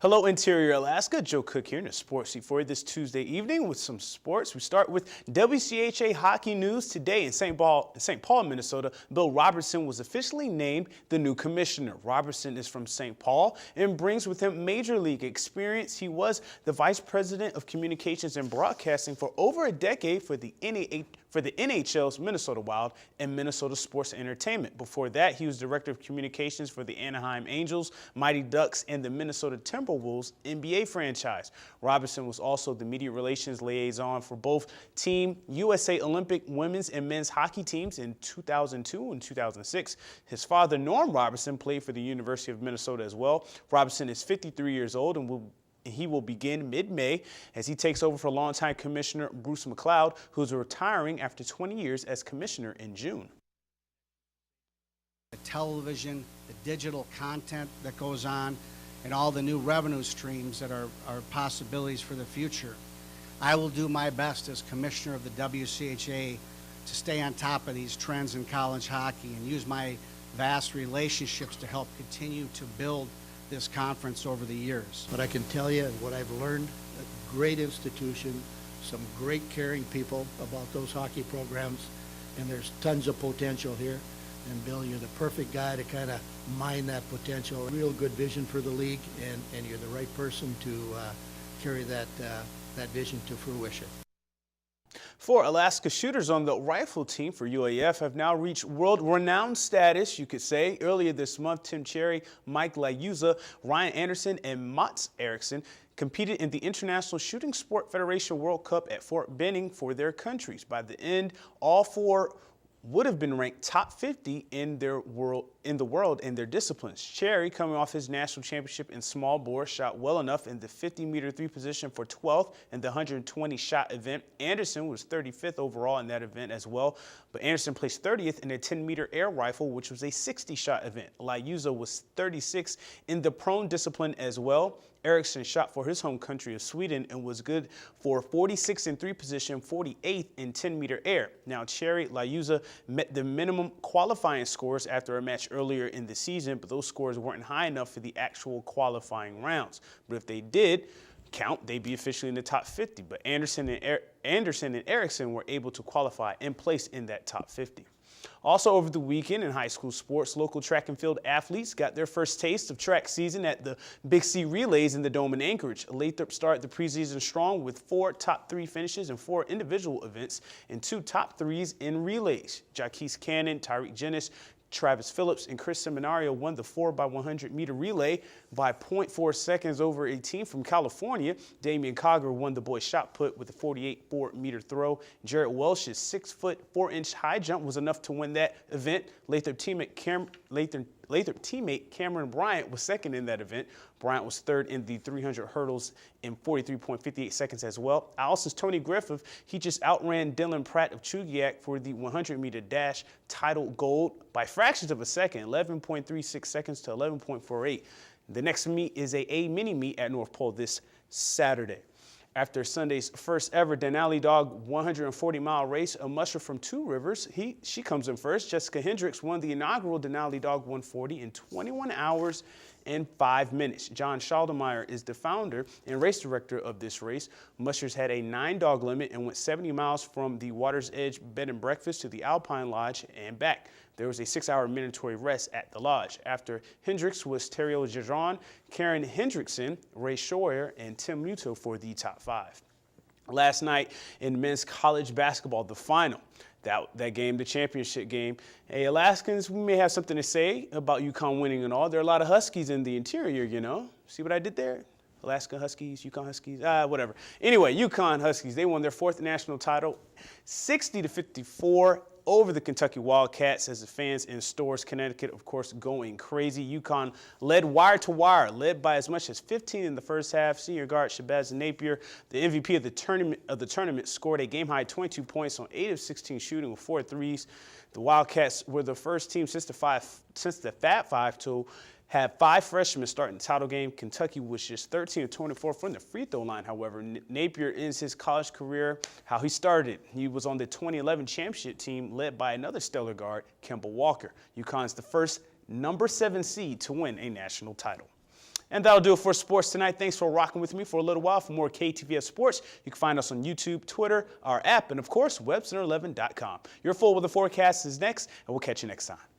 Hello, Interior Alaska. Joe Cook here in the Sports Seat for you this Tuesday evening with some sports. We start with WCHA hockey news today in St. Paul, Minnesota. Bill Robertson was officially named the new commissioner. Robertson is from St. Paul and brings with him major league experience. He was the vice president of communications and broadcasting for over a decade for the NHL's Minnesota Wild and Minnesota Sports Entertainment. Before that, he was director of communications for the Anaheim Angels, Mighty Ducks, and the Minnesota Timberwolves NBA franchise. Robinson was also the media relations liaison for both Team USA Olympic women's and men's hockey teams in 2002 and 2006. His father, Norm Robinson, played for the University of Minnesota as well. Robinson is 53 years old and he will begin mid-May as he takes over for longtime commissioner Bruce McLeod, who's retiring after 20 years as commissioner in June. The television, the digital content that goes on, and all the new revenue streams that are possibilities for the future. I will do my best as commissioner of the WCHA to stay on top of these trends in college hockey and use my vast relationships to help continue to build this conference over the years. But I can tell you what I've learned, a great institution, some great caring people about those hockey programs, and there's tons of potential here. And Bill, you're the perfect guy to kind of mine that potential. Real good vision for the league, and you're the right person to carry that vision to fruition. 4 Alaska shooters on the rifle team for UAF have now reached world-renowned status, you could say. Earlier this month, Tim Cherry, Mike Liuza, Ryan Anderson, and Mats Eriksson competed in the International Shooting Sport Federation World Cup at Fort Benning for their countries. By the end, all 4 would have been ranked top 50 in the world in their disciplines. Cherry, coming off his national championship in small bore, shot well enough in the 50-meter three position for 12th in the 120-shot event. Anderson was 35th overall in that event as well, but Anderson placed 30th in the 10-meter air rifle, which was a 60-shot event. Liuza was 36th in the prone discipline as well. Eriksson shot for his home country of Sweden and was good for 46th in three position, 48th in 10-meter air. Now, Cherry, Liuza met the minimum qualifying scores after a match earlier in the season, but those scores weren't high enough for the actual qualifying rounds. But if they did count, they'd be officially in the top 50. But Anderson and Eriksson were able to qualify and place in that top 50. Also over the weekend in high school sports, local track and field athletes got their first taste of track season at the Big C Relays in the Dome in Anchorage. Lathrop started the preseason strong with 4 top 3 finishes in 4 individual events and 2 top 3s in relays. Jaquise Cannon, Tyreek Jennis, Travis Phillips, and Chris Seminario won the 4x100 meter relay by 0.4 seconds over a team from California. Damian Cogger won the boys shot put with a 48 meter throw. Jarrett Welsh's 6-foot 4-inch high jump was enough to win that event. Lathrop teammate Cameron Bryant was second in that event. Bryant was third in the 300 hurdles in 43.58 seconds as well. Allison's Tony Griffith, he just outran Dylan Pratt of Chugiak for the 100-meter dash title gold by fractions of a second, 11.36 seconds to 11.48. The next meet is a mini meet at North Pole this Saturday. After Sunday's first ever Denali Dog 140-mile race, a musher from Two Rivers, she comes in first. Jessica Hendricks won the inaugural Denali Dog 140 in 21 hours and 5 minutes. John Schaldemeyer is the founder and race director of this race. Mushers had a 9-dog limit and went 70 miles from the Water's Edge Bed and Breakfast to the Alpine Lodge and back. There was a 6-hour mandatory rest at the lodge. After Hendricks was Terrio Jadron, Karen Hendrickson, Ray Schroyer, and Tim Muto for the top 5. Last night in men's college basketball, the final, that game, the championship game. Hey, Alaskans, we may have something to say about UConn winning and all. There are a lot of Huskies in the interior, you know. See what I did there? Alaska Huskies, UConn Huskies, whatever. Anyway, UConn Huskies, they won their 4th national title, 60-54 over the Kentucky Wildcats, as the fans in Storrs, Connecticut, of course, going crazy. UConn led wire to wire, led by as much as 15 in the first half. Senior guard Shabazz Napier, the MVP of the tournament, scored a game-high 22 points on 8 of 16 shooting with 4 threes. The Wildcats were the first team since the Fab Five to have 5 freshmen starting the title game. Kentucky was just 13 of 24 from the free throw line, however. Napier ends his college career how he started. He was on the 2011 championship team led by another stellar guard, Kemba Walker. UConn's the first number 7 seed to win a national title. And that'll do it for sports tonight. Thanks for rocking with me for a little while. For more KTVS Sports, you can find us on YouTube, Twitter, our app, and of course, webcenter11.com. Your full weather forecast is next, and we'll catch you next time.